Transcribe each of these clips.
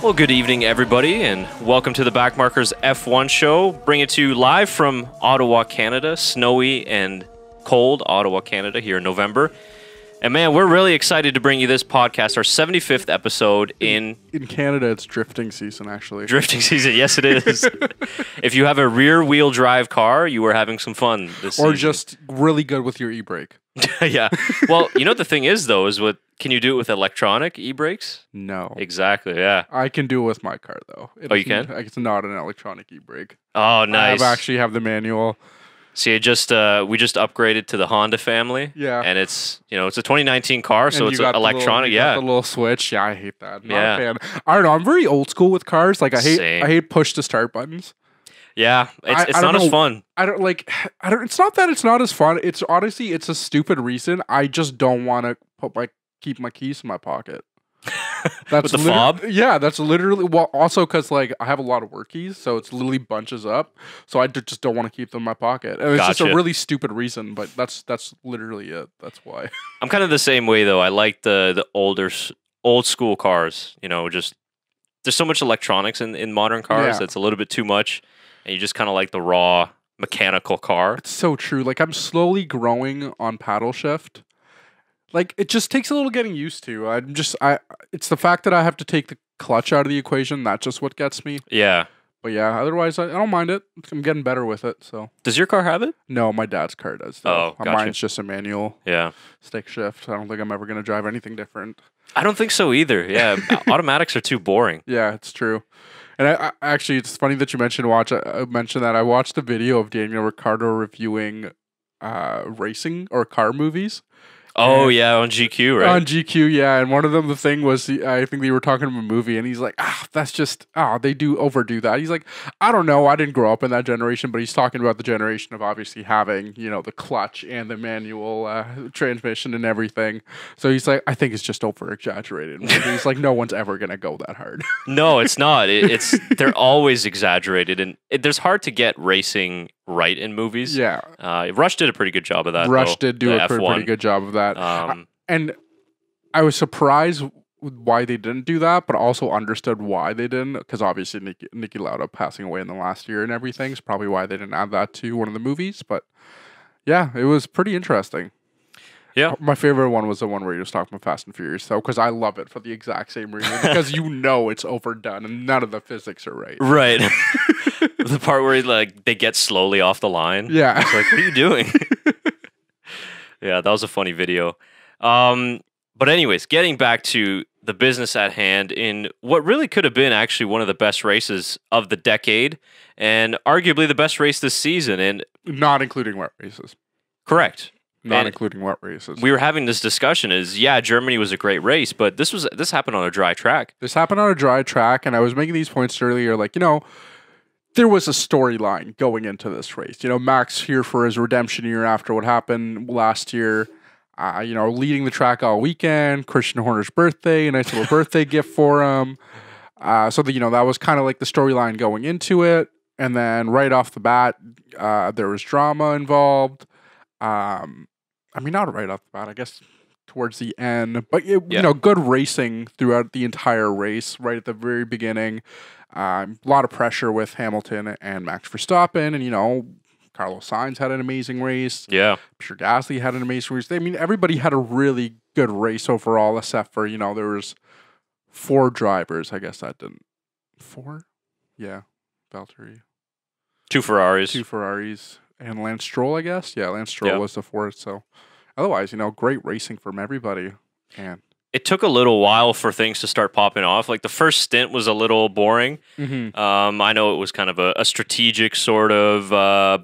Well, good evening, everybody, and welcome to the BackMarkers F1 show. Bring it to you live from Ottawa, Canada, snowy and cold Ottawa, Canada, here in November. And man, we're really excited to bring you this podcast, our 75th episode in Canada. It's drifting season, actually. Drifting season, yes, it is. If you have a rear-wheel drive car, you are having some fun this season. Or just really good with your e-brake. Yeah. Well, you know what the thing is, though, is can you do it with electronic e-brakes? No. Exactly, yeah. I can do it with my car, though. You can? It's not an electronic e-brake. Oh, nice. I actually have the manual. See, we just upgraded to the Honda family. Yeah. And it's a 2019 car, so it's electronic. The little switch. Yeah, I hate that. Not a fan. I don't know. I'm very old school with cars. Like I hate push to start buttons. Yeah, it's not as fun. It's not that it's not as fun. It's honestly, it's a stupid reason. I just don't want to keep my keys in my pocket. That's with the fob? Yeah, that's literally. Well, also because I have a lot of work keys, so it's literally bunches up. So I just don't want to keep them in my pocket. And it's just a really stupid reason, but that's literally it. That's why. I'm kind of the same way though. I like the old school cars. Just there's so much electronics in modern cars. It's a little bit too much, and you just kind of like the raw mechanical car. It's so true. Like I'm slowly growing on paddle shift. Like, it just takes a little getting used to. It's the fact that I have to take the clutch out of the equation. That's just what gets me. Yeah. But yeah, otherwise, I don't mind it. I'm getting better with it, so. Does your car have it? No, my dad's car does. Though. Oh, gotcha. Mine's just a manual. Yeah. Stick shift. I don't think I'm ever going to drive anything different. I don't think so either. Yeah. Automatics are too boring. Yeah, it's true. And I actually, it's funny that you mentioned that. I watched a video of Daniel Ricciardo reviewing racing or car movies. Oh, yeah, on GQ, right? On GQ, yeah. And one of them, the thing was, I think they were talking about a movie, and he's like, they do overdo that. He's like, I don't know, I didn't grow up in that generation, but he's talking about the generation of obviously having, the clutch and the manual transmission and everything. So he's like, I think it's just over-exaggerated. He's like, no one's ever going to go that hard. No, it's not. They're always exaggerated, and there's hard to get racing right in movies. Yeah. Rush did a pretty good job of that. Rush did do a pretty good job of that. And I was surprised why they didn't do that, but also understood why they didn't, because obviously Niki Lauda passing away in the last year and everything is probably why they didn't add that to one of the movies. But yeah, it was pretty interesting. Yeah. My favorite one was the one where he was talking about Fast and Furious, though, because I love it for the exact same reason, because it's overdone and none of the physics are right. Right. The part where they get slowly off the line. Yeah. It's like, what are you doing? Yeah, that was a funny video. But anyways, getting back to the business at hand in what really could have been actually one of the best races of the decade and arguably the best race this season. And not including wet races. Correct. Not including wet races. We were having this discussion Germany was a great race, but this happened on a dry track. This happened on a dry track, and I was making these points earlier, there was a storyline going into this race. Max here for his redemption year after what happened last year. Leading the track all weekend. Christian Horner's birthday, a nice little birthday gift for him. So that was kind of like the storyline going into it. And then right off the bat, there was drama involved. Not right off the bat, I guess towards the end. But good racing throughout the entire race. Right at the very beginning. A lot of pressure with Hamilton and Max Verstappen, and Carlos Sainz had an amazing race. Yeah, Pierre Gasly had an amazing race. Everybody had a really good race overall, except for there was 4 drivers. I guess that didn't 4. Yeah, Valtteri. 2 Ferraris. 2 Ferraris and Lance Stroll. I guess. Yeah, Lance Stroll was the 4th. So otherwise, great racing from everybody. And it took a little while for things to start popping off. Like the first stint was a little boring. Mm-hmm. I know it was kind of a strategic sort of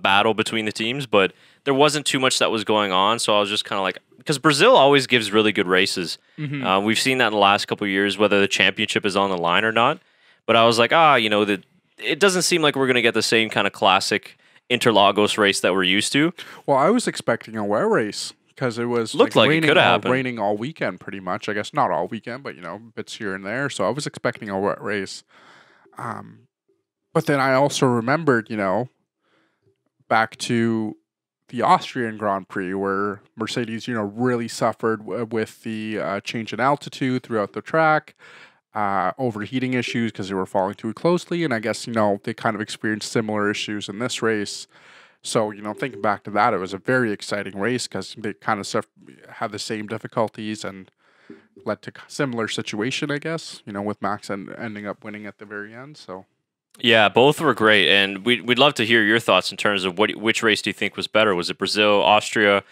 battle between the teams, but there wasn't too much that was going on. So I was just kind of like, because Brazil always gives really good races. Mm-hmm. We've seen that in the last couple of years, whether the championship is on the line or not. But I was like, it doesn't seem like we're going to get the same kind of classic Interlagos race that we're used to. Well, I was expecting a wet race. Because it was looked like it could happen. Raining all weekend, pretty much. I guess not all weekend, but bits here and there. So I was expecting a wet race. But then I also remembered, back to the Austrian Grand Prix where Mercedes, really suffered with the change in altitude throughout the track. overheating issues because they were falling too closely. And I guess, they kind of experienced similar issues in this race. So, thinking back to that, it was a very exciting race because they kind of had the same difficulties and led to similar situation, I guess, with Max and ending up winning at the very end. So, yeah, both were great, and we'd love to hear your thoughts in terms of which race do you think was better? Was it Brazil, Austria,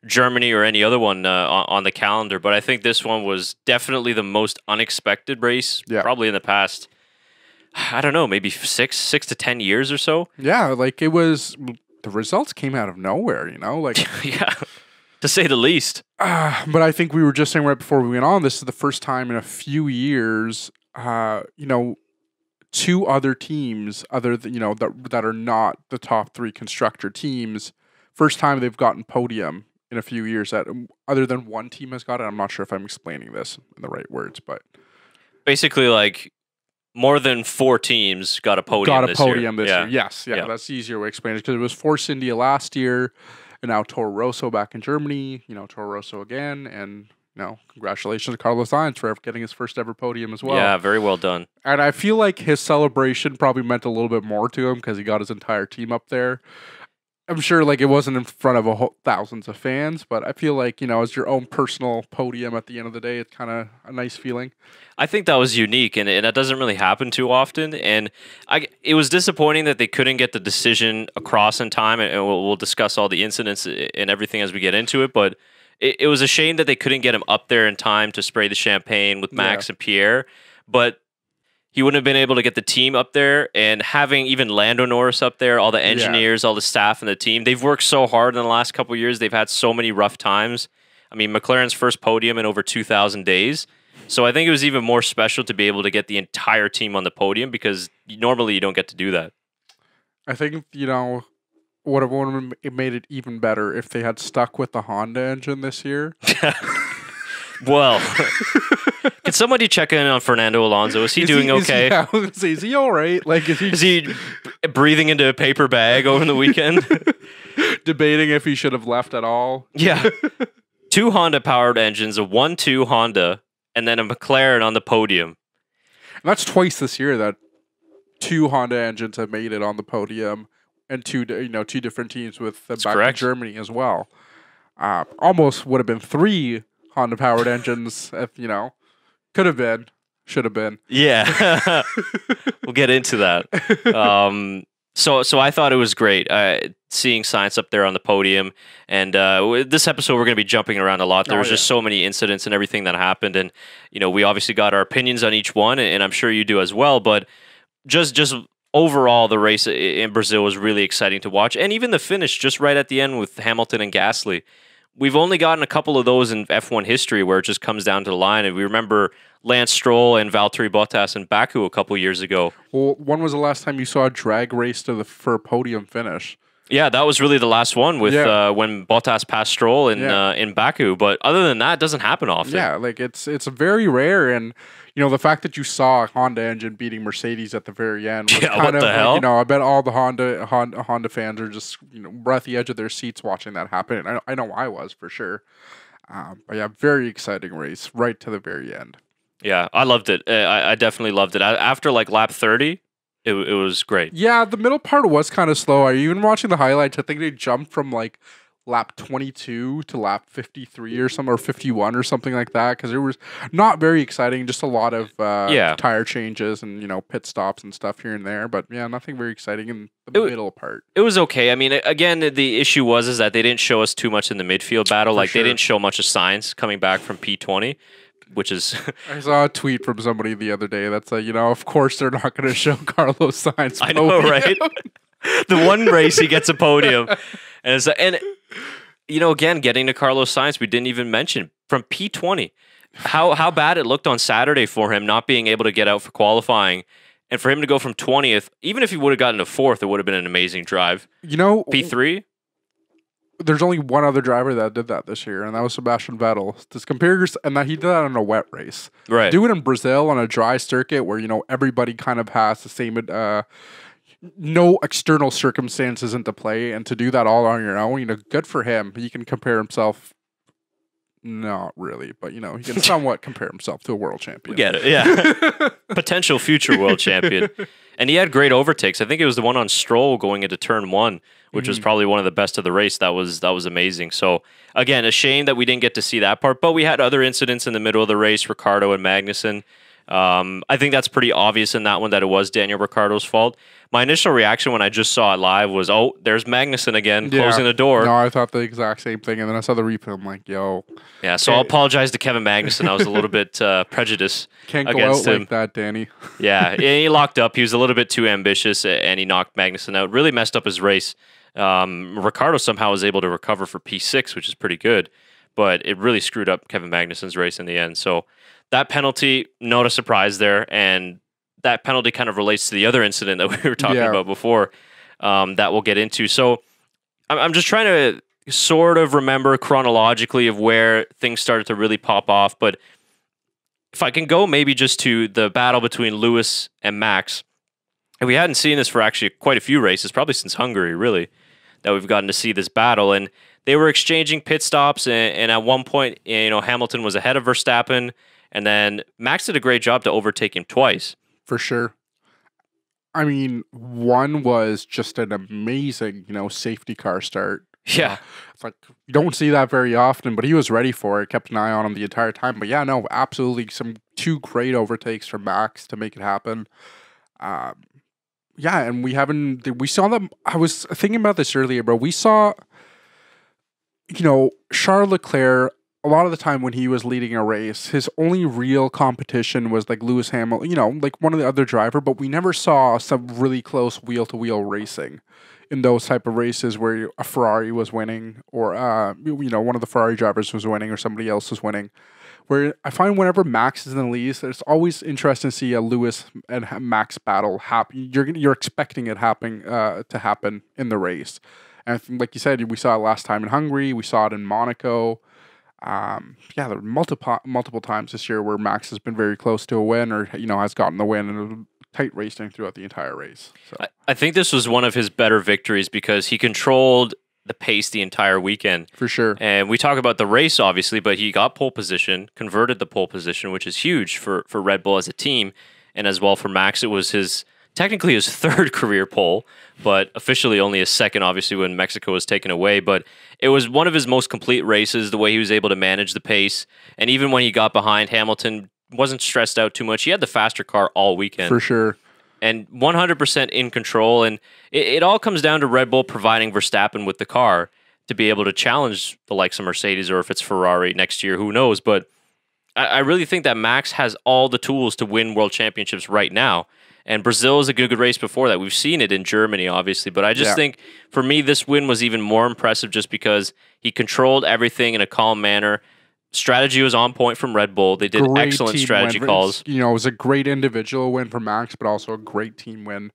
Germany, or any other one on the calendar? But I think this one was definitely the most unexpected race, probably in the past, I don't know, maybe 6 to 10 years or so. Yeah, like it was. The results came out of nowhere, yeah, to say the least. But I think we were just saying right before we went on, this is the first time in a few years, two other teams, other than, that are not the top three constructor teams, first time they've gotten podium in a few years that other than one team has got it. I'm not sure if I'm explaining this in the right words, but basically like more than 4 teams got a podium this year. Yes. Yeah, that's the easier way to explain it because it was Force India last year and now Toro Rosso back in Germany, Toro Rosso again. And, congratulations to Carlos Sainz for getting his first ever podium as well. Yeah, very well done. And I feel like his celebration probably meant a little bit more to him because he got his entire team up there. I'm sure like it wasn't in front of thousands of fans, but I feel like, as your own personal podium at the end of the day, it's kind of a nice feeling. I think that was unique, and that doesn't really happen too often. And it was disappointing that they couldn't get the decision across in time, and we'll discuss all the incidents and everything as we get into it. But it was a shame that they couldn't get him up there in time to spray the champagne with Max and Pierre. But he wouldn't have been able to get the team up there, and having even Lando Norris up there, all the engineers, all the staff and the team, they've worked so hard in the last couple of years. They've had so many rough times. I mean, McLaren's first podium in over 2,000 days. So I think it was even more special to be able to get the entire team on the podium because normally you don't get to do that. I think, would have made it even better if they had stuck with the Honda engine this year. Well, can somebody check in on Fernando Alonso? Is he doing okay? Is he all right? Like, is he breathing into a paper bag over the weekend? Debating if he should have left at all. Yeah. 2 Honda-powered engines, a 1-2 Honda, and then a McLaren on the podium. And that's twice this year that 2 Honda engines have made it on the podium, and two different teams with back in Germany as well. Almost would have been 3 Honda-powered engines, if, could have been, should have been. Yeah, we'll get into that. So I thought it was great seeing Sainz up there on the podium. And this episode, we're going to be jumping around a lot. There was just so many incidents and everything that happened. And, we obviously got our opinions on each one, and I'm sure you do as well. But just overall, the race in Brazil was really exciting to watch. And even the finish just right at the end with Hamilton and Gasly. We've only gotten a couple of those in F1 history where it just comes down to the line. And we remember Lance Stroll and Valtteri Bottas in Baku a couple years ago. Well, when was the last time you saw a drag race for a podium finish? Yeah, that was really the last one with when Bottas passed Stroll in Baku. But other than that, it doesn't happen often. Yeah, like it's very rare. And, the fact that you saw a Honda engine beating Mercedes at the very end was what the hell? Like, I bet all the Honda fans are just, were at the edge of their seats watching that happen. And I know I was for sure. But yeah, very exciting race right to the very end. Yeah, I loved it. I definitely loved it. After like lap 30, it was great. Yeah, the middle part was kind of slow. Are you even watching the highlights? I think they jumped from like lap 22 to lap 53 or something, or 51 or something like that, because it was not very exciting. Just a lot of tire changes and pit stops and stuff here and there. But yeah, nothing very exciting in the middle part. It was okay. I mean, again, the issue is that they didn't show us too much in the midfield battle. They didn't show much of Sainz coming back from P20. Which is... I saw a tweet from somebody the other day that's like, of course they're not going to show Carlos Sainz. I know, right? The one race he gets a podium. And again, getting to Carlos Sainz, we didn't even mention, from P20, how bad it looked on Saturday for him, not being able to get out for qualifying. And for him to go from 20th, even if he would have gotten to 4th, it would have been an amazing drive. P3? There's only one other driver that did that this year, and that was Sebastian Vettel. And that he did that in a wet race. Right. Do it in Brazil on a dry circuit where, everybody kind of has the same, no external circumstances into play, and to do that all on your own, good for him. He can compare himself Not really, but you know, he can somewhat compare himself to a world champion. We get it, yeah. Potential future world champion. And he had great overtakes. I think it was the one on Stroll going into turn 1, which was probably one of the best of the race. That was amazing. So again, a shame that we didn't get to see that part, but we had other incidents in the middle of the race, Ricciardo and Magnussen. I think that's pretty obvious in that one that it was Daniel Ricciardo's fault. My initial reaction when I just saw it live was, oh, there's Magnussen again, closing the door. No, I thought the exact same thing, and then I saw the replay. I'm like, yo. Yeah, so I'll apologize to Kevin Magnussen. I was a little bit prejudiced Can't go against out him. like that, Danny. Yeah, he locked up. He was a little bit too ambitious, and he knocked Magnussen out. Really messed up his race. Ricciardo somehow was able to recover for P6, which is pretty good, but it really screwed up Kevin Magnussen's race in the end. So that penalty, not a surprise there, and that penalty kind of relates to the other incident that we were talking about before that we'll get into. So I'm just trying to sort of remember chronologically of where things started to really pop off. But if I can go maybe just to the battle between Lewis and Max, and we hadn't seen this for actually quite a few races, probably since Hungary, really, that we've gotten to see this battle. And they were exchanging pit stops, and at one point, you know, Hamilton was ahead of Verstappen, and then Max did a great job to overtake him twice. For sure. I mean, one was just an amazing, you know, safety car start. Yeah. It's like, you don't see that very often, but he was ready for it, kept an eye on him the entire time. But yeah, no, absolutely two great overtakes from Max to make it happen. Yeah, and we saw them. I was thinking about this earlier, bro. We saw, you know, Charles Leclerc, a lot of the time when he was leading a race, his only real competition was like Lewis Hamilton, you know, like one of the other driver, but we never saw some really close wheel-to-wheel racing in those type of races where a Ferrari was winning or, you know, one of the Ferrari drivers was winning or somebody else was winning. Where I find whenever Max is in the lead, it's always interesting to see a Lewis and Max battle happen. You're expecting it to happen in the race. And like you said, we saw it last time in Hungary. We saw it in Monaco. There were multiple times this year where Max has been very close to a win, or you know, has gotten the win in a tight racing throughout the entire race. So I think this was one of his better victories because he controlled the pace the entire weekend. For sure. And we talk about the race, obviously, but he got pole position, converted the pole position, which is huge for Red Bull as a team, and as well for Max. It was technically his third career pole, but officially only his second, obviously, when Mexico was taken away. But it was one of his most complete races, the way he was able to manage the pace. And even when he got behind, Hamilton wasn't stressed out too much. He had the faster car all weekend. For sure. And 100% in control. And it all comes down to Red Bull providing Verstappen with the car to be able to challenge the likes of Mercedes, or if it's Ferrari next year, who knows. But I really think that Max has all the tools to win world championships right now. And Brazil is a good race before that. We've seen it in Germany, obviously. But I just think, for me, this win was even more impressive just because he controlled everything in a calm manner. Strategy was on point from Red Bull. They did excellent strategy calls. You know, it was a great individual win for Max, but also a great team win.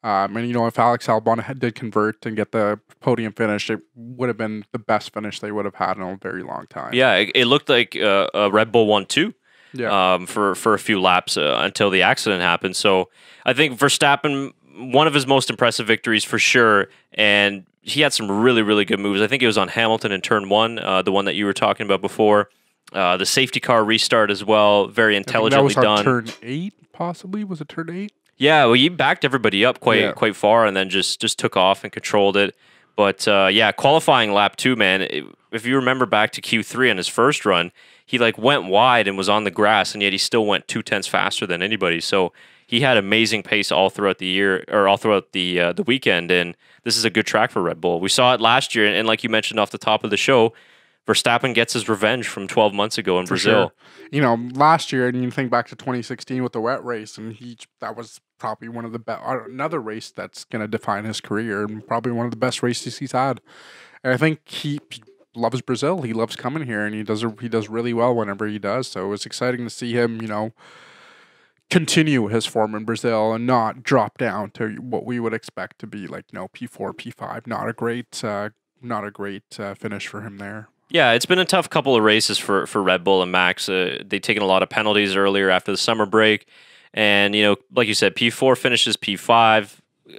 And, you know, if Alex Albon did convert and get the podium finish, it would have been the best finish they would have had in a very long time. Yeah, it looked like a Red Bull won too. Yeah. For a few laps until the accident happened. So I think Verstappen, one of his most impressive victories for sure, and he had some really, really good moves. I think it was on Hamilton in turn 1, the one that you were talking about before. The safety car restart as well, very intelligently done. That was on turn 8, possibly? Was it turn 8? Yeah, well, he backed everybody up quite far and then just took off and controlled it. But qualifying lap 2, man, if you remember back to Q3 on his first run, he went wide and was on the grass, and yet he still went 0.2 faster than anybody. So he had amazing pace all throughout the year, or all throughout the weekend, and this is a good track for Red Bull. We saw it last year, and like you mentioned off the top of the show, Verstappen gets his revenge from 12 months ago in Brazil. Sure. You know, last year, and you think back to 2016 with the wet race, and that was probably one of the best, another race that's going to define his career, and probably one of the best races he's had. And I think he loves Brazil. He loves coming here, and he does really well whenever he does. So it was exciting to see him, you know, continue his form in Brazil and not drop down to what we would expect to be like, you know, P4, P5. Not a great finish for him there. Yeah, it's been a tough couple of races for Red Bull and Max. They've taken a lot of penalties earlier after the summer break. And, you know, like you said, P4 finishes P5.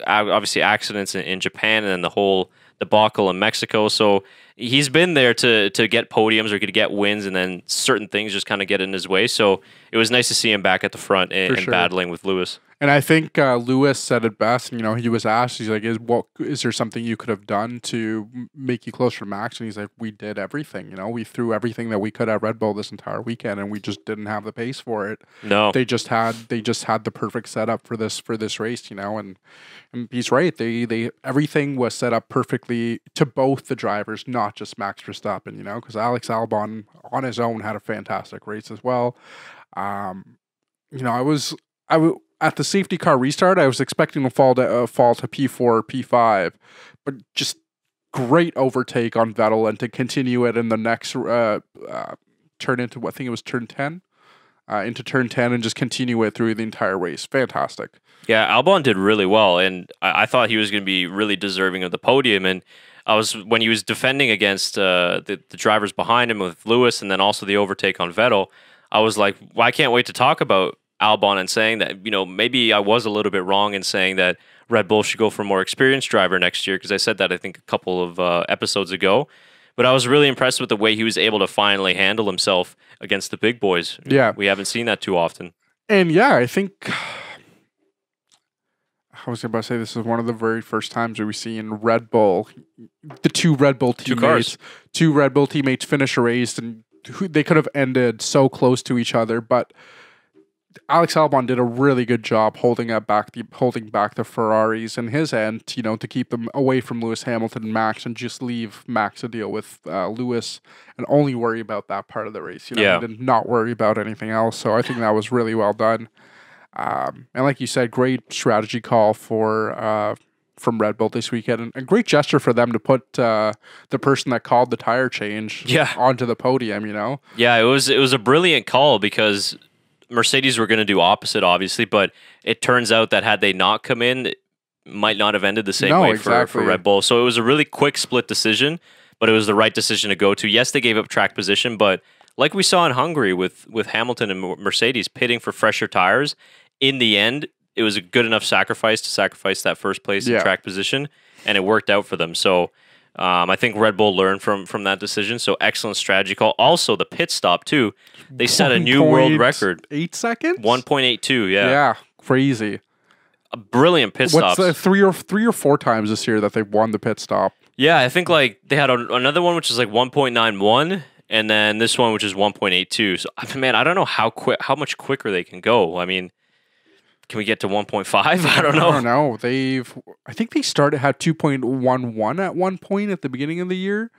Obviously, accidents in Japan, and then the whole debacle in Mexico. So he's been there to get podiums or to get wins, and then certain things just kind of get in his way. So it was nice to see him back at the front and battling with Lewis. And I think Lewis said it best. And, he was asked, he's like, is there something you could have done to make you closer to Max? And he's like, we did everything. We threw everything that we could at Red Bull this entire weekend, and we just didn't have the pace for it. No, they just had the perfect setup for this race. And he's right. They everything was set up perfectly to both the drivers, not just Max Verstappen. Because Alex Albon on his own had a fantastic race as well. At the safety car restart, I was expecting to fall to P4 or P5, but just great overtake on Vettel and to continue it in the next turn into, I think it was turn 10, into turn 10 and just continue it through the entire race. Fantastic. Yeah, Albon did really well, and I thought he was going to be really deserving of the podium. And when he was defending against the drivers behind him with Lewis and then also the overtake on Vettel, I was like, well, I can't wait to talk about Albon and saying that, maybe I was a little bit wrong in saying that Red Bull should go for a more experienced driver next year, because I said that I think a couple of episodes ago. But I was really impressed with the way he was able to finally handle himself against the big boys. Yeah. We haven't seen that too often. And yeah, I think I was about to say this is one of the very first times we've seen Red Bull, the two Red Bull teammates finish a race, and they could have ended so close to each other, but Alex Albon did a really good job holding back the Ferraris in his end, to keep them away from Lewis Hamilton and Max, and just leave Max to deal with Lewis and only worry about that part of the race. He did not worry about anything else. So I think that was really well done. And like you said, great strategy call from Red Bull this weekend, and great gesture for them to put the person that called the tire change onto the podium. Yeah, it was a brilliant call, because Mercedes were going to do opposite, obviously, but it turns out that had they not come in, it might not have ended the same way for Red Bull. So it was a really quick split decision, but it was the right decision to go to. Yes, they gave up track position, but like we saw in Hungary with Hamilton and Mercedes pitting for fresher tires, in the end, it was a good enough sacrifice to sacrifice that first place in track position, and it worked out for them. So I think Red Bull learned from that decision. So excellent strategy call. Also, the pit stop too. They set a new world record. 8 seconds? 1.82. Yeah. Yeah. Crazy. A brilliant pit stop. What's three or four times this year that they've won the pit stop? Yeah, I think they had another one which is 1.91, and then this one which is 1.82. So man, I don't know how much quicker they can go. I mean, can we get to 1.5? I don't know. I don't know. I think they had 2.11 at one point at the beginning of the year.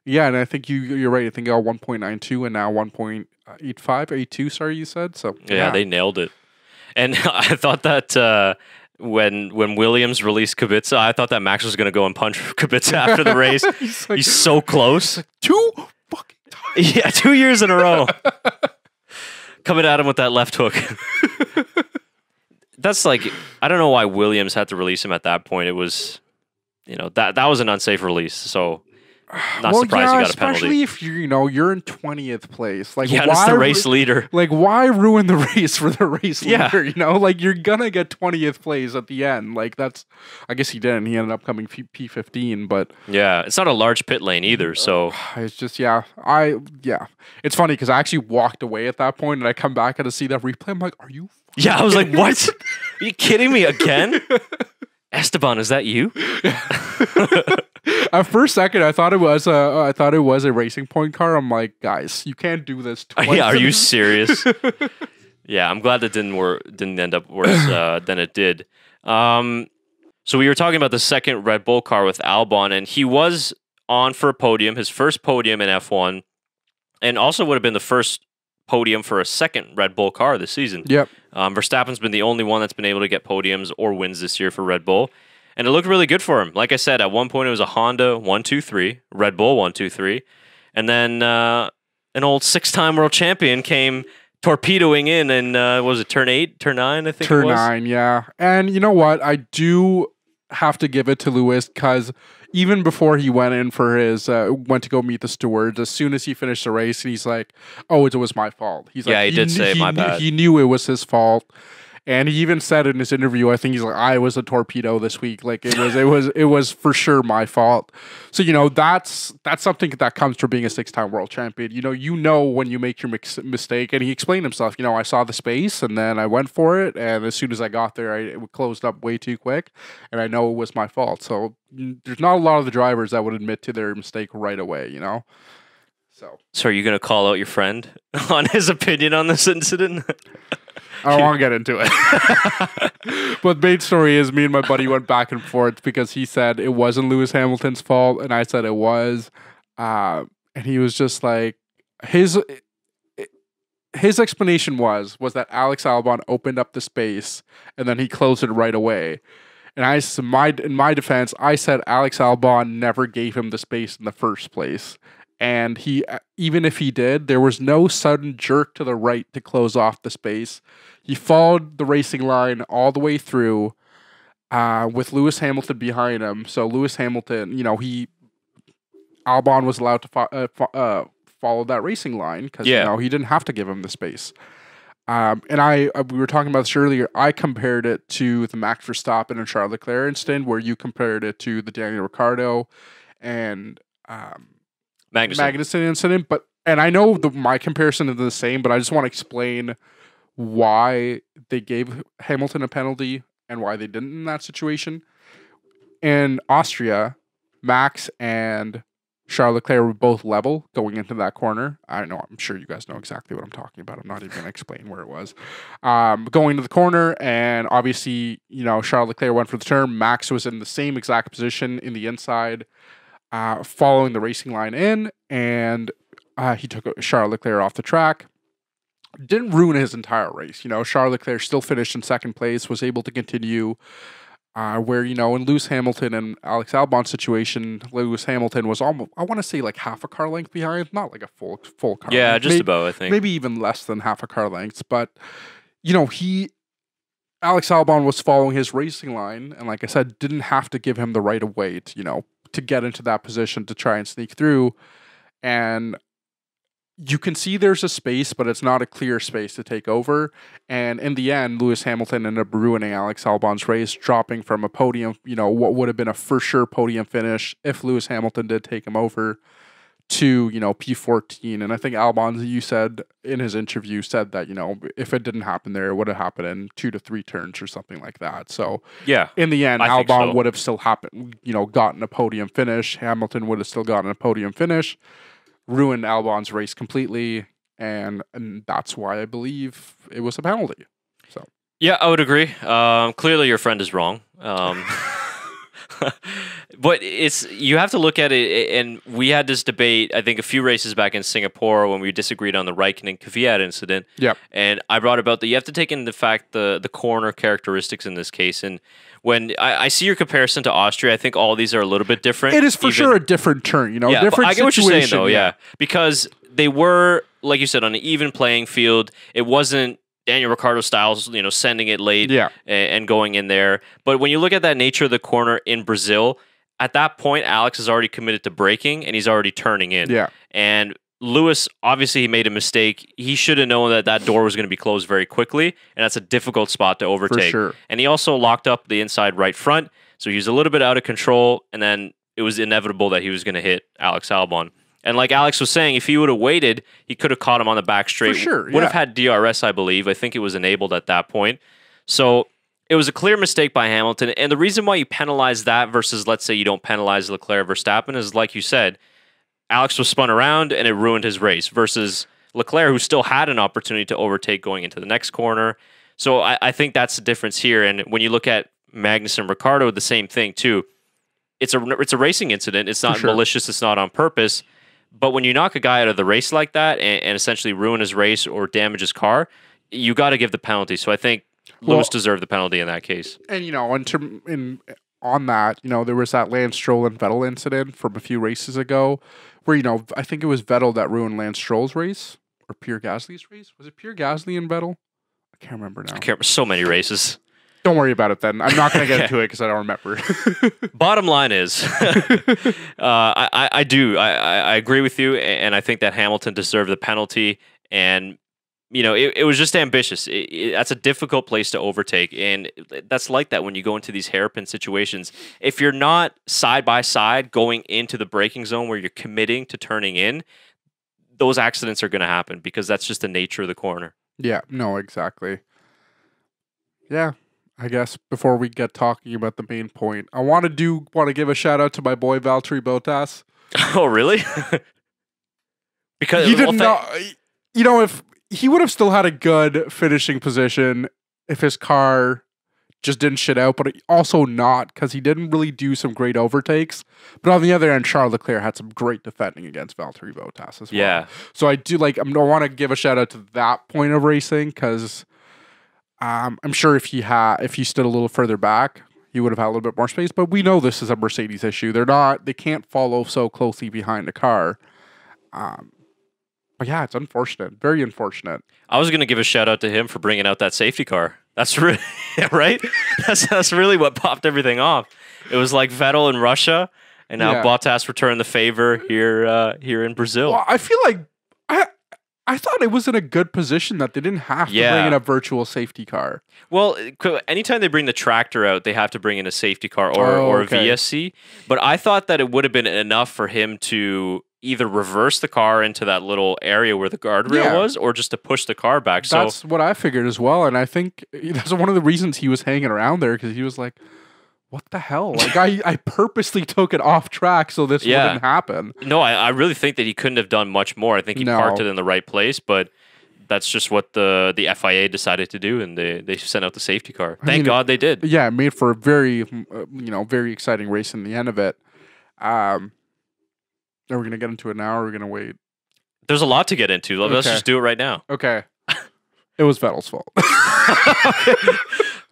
Yeah, and I think you're right. I think 1.92 and now 1.85, 82. Sorry, you said so. Yeah, they nailed it. And I thought that when Williams released Kubica, I thought that Max was going to go and punch Kubica after the race. He's so close. 2 fucking times. Yeah, 2 years in a row. Coming at him with that left hook. That's I don't know why Williams had to release him at that point. It was, that was an unsafe release. So not surprised he got a penalty. Especially if you're in 20th place. That's the race leader. Why ruin the race for the race leader? You're gonna get 20th place at the end. I guess he didn't. He ended up coming P15, but yeah, it's not a large pit lane either. So it's just It's funny because I actually walked away at that point, and I come back and I see that replay. I'm like, are you? Yeah, I was like, what? Are you kidding me again? Esteban, is that you? At first second, I thought it was a Racing Point car. I'm like, guys, you can't do this twice. Yeah, are you serious? Yeah, I'm glad that didn't end up worse than it did. So we were talking about the second Red Bull car with Albon, and he was on for a podium, his first podium in F1, and also would have been the first podium for a second Red Bull car this season. Yep. Verstappen's been the only one that's been able to get podiums or wins this year for Red Bull. And it looked really good for him. Like I said, at one point it was a Honda 1-2-3, Red Bull 1-2-3, and then an old 6-time world champion came torpedoing in, and was it turn 8, turn 9? I think turn it was. 9, yeah. And you know what? I do have to give it to Lewis, because even before he went in for his went to go meet the stewards, as soon as he finished the race, and he's like, "Oh, it was my fault." He's he did say my bad. He knew it was his fault. And he even said in his interview, I think he's like, I was a torpedo this week. Like it was for sure my fault. So, that's something that comes from being a 6-time world champion. You know when you make your mistake. And he explained himself, I saw the space and then I went for it. And as soon as I got there, it closed up way too quick. And I know it was my fault. So there's not a lot of the drivers that would admit to their mistake right away, So are you going to call out your friend on his opinion on this incident? I don't want to get into it. But the main story is me and my buddy went back and forth because he said it wasn't Lewis Hamilton's fault and I said it was. And he was just like, his explanation was that Alex Albon opened up the space and then he closed it right away. And in my defense, I said Alex Albon never gave him the space in the first place. And even if he did, there was no sudden jerk to the right to close off the space. He followed the racing line all the way through with Lewis Hamilton behind him. So Lewis Hamilton, Albon was allowed to follow that racing line because he didn't have to give him the space. And we were talking about this earlier. I compared it to the Max Verstappen and Charles Leclerc incident, where you compared it to the Daniel Ricciardo and Magnussen incident. And I know my comparison is the same, but I just want to explain why they gave Hamilton a penalty and why they didn't in that situation. In Austria, Max and Charles Leclerc were both level going into that corner. I'm sure you guys know exactly what I'm talking about. I'm not even going to explain where it was. Going to the corner, and obviously, Charles Leclerc went for the turn. Max was in the same exact position in the inside, following the racing line in, and he took Charles Leclerc off the track. Didn't ruin his entire race. Charles Leclerc still finished in second place, was able to continue. Where, in Lewis Hamilton and Alex Albon's situation, Lewis Hamilton was almost, I want to say like half a car length behind, not like a full car Yeah, length. just about, I think. Maybe even less than half a car length. But, Alex Albon was following his racing line, and like I said, didn't have to give him the right of way to get into that position to try and sneak through. And you can see there's a space, but it's not a clear space to take over. And in the end, Lewis Hamilton ended up ruining Alex Albon's race, dropping from a podium, what would have been a for sure podium finish if Lewis Hamilton did take him over, to, P14. And I think Albon, you said in his interview, said that, if it didn't happen there, it would have happened in 2 to 3 turns or something like that. So yeah, in the end, Albon would have still gotten a podium finish. Hamilton would have still gotten a podium finish. Ruined Albon's race completely, and that's why I believe it was a penalty. So yeah, I would agree. Clearly, your friend is wrong. But you have to look at it, and we had this debate, I think, a few races back in Singapore when we disagreed on the Raikkonen Kvyat incident. Yep. And I brought about that you have to take into fact the corner characteristics in this case. And when I see your comparison to Austria, I think all these are a little bit different. It is for sure a different turn, Yeah, different I get what you're saying, though, yeah. Because they were, like you said, on an even playing field. It wasn't Daniel Ricciardo styles, sending it late and going in there. But when you look at that nature of the corner in Brazil, at that point, Alex is already committed to braking and he's already turning in. Yeah. And Lewis, obviously, he made a mistake. He should have known that door was going to be closed very quickly, and that's a difficult spot to overtake. For sure. And he also locked up the inside right front, so he was a little bit out of control, and then it was inevitable that he was going to hit Alex Albon. And like Alex was saying, if he would have waited, he could have caught him on the back straight. For sure, Would have had DRS, I believe. I think it was enabled at that point. So it was a clear mistake by Hamilton. And the reason why you penalize that versus, let's say, you don't penalize Leclerc or Verstappen is, like you said, Alex was spun around and it ruined his race versus Leclerc, who still had an opportunity to overtake going into the next corner. So I think that's the difference here. And when you look at Magnussen and Ricciardo, the same thing too. It's a racing incident. It's not malicious. It's not on purpose. But when you knock a guy out of the race like that and essentially ruin his race or damage his car, you got to give the penalty. So I think Lewis deserved the penalty in that case. And, on that, there was that Lance Stroll and Vettel incident from a few races ago where, I think it was Vettel that ruined Lance Stroll's race or Pierre Gasly's race. Was it Pierre Gasly and Vettel? I can't remember now. I can't remember. So many races. Don't worry about it then. I'm not going to get into it because I don't remember. Bottom line is, I agree with you, and I think that Hamilton deserved the penalty. And it was just ambitious. That's a difficult place to overtake. And that's like that when you go into these hairpin situations. If you're not side by side going into the braking zone where you're committing to turning in, those accidents are going to happen because that's just the nature of the corner. Yeah, no, exactly. Yeah, I guess before we get talking about the main point, I want to give a shout out to my boy Valtteri Bottas. Oh, really? Because he did not. If he would have still had a good finishing position if his car just didn't shit out, but also not because he didn't really do some great overtakes. But on the other end, Charles Leclerc had some great defending against Valtteri Bottas as well. Yeah. So I want to give a shout out to that point of racing because I'm sure if he stood a little further back, he would have had a little bit more space. But we know this is a Mercedes issue. They can't follow so closely behind the car. But yeah, it's unfortunate. Very unfortunate. I was going to give a shout out to him for bringing out that safety car. That's really, right? That's really what popped everything off. It was like Vettel in Russia, and now Bottas returned the favor here in Brazil. Well, I feel like I thought it was in a good position that they didn't have to bring in a virtual safety car. Well, anytime they bring the tractor out, they have to bring in a safety car or a VSC. But I thought that it would have been enough for him to either reverse the car into that little area where the guardrail was, or just to push the car back. That's what I figured as well, and I think that's one of the reasons he was hanging around there, because he was like, what the hell? Like, I purposely took it off track so this wouldn't happen. No, I really think that he couldn't have done much more. I think he parked it in the right place, but that's just what the FIA decided to do, and they sent out the safety car. Thank God they did. Yeah, it made for a very, very exciting race in the end of it. Are we going to get into it now, or are we going to wait? There's a lot to get into. Let's just do it right now. Okay. It was Vettel's fault.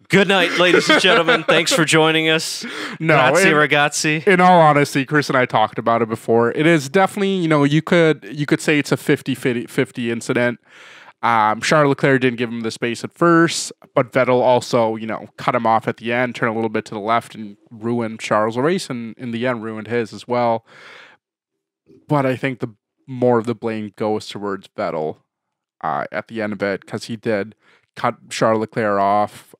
Good night, ladies and gentlemen. Thanks for joining us. Grazie, ragazzi. In all honesty, Chris and I talked about it before. It is definitely, you could say it's a 50-50 incident. Charles Leclerc didn't give him the space at first, but Vettel also, cut him off at the end, turned a little bit to the left, and ruined Charles' race, and in the end ruined his as well. But I think the more of the blame goes towards Vettel at the end of it, because he did cut Charles Leclerc off.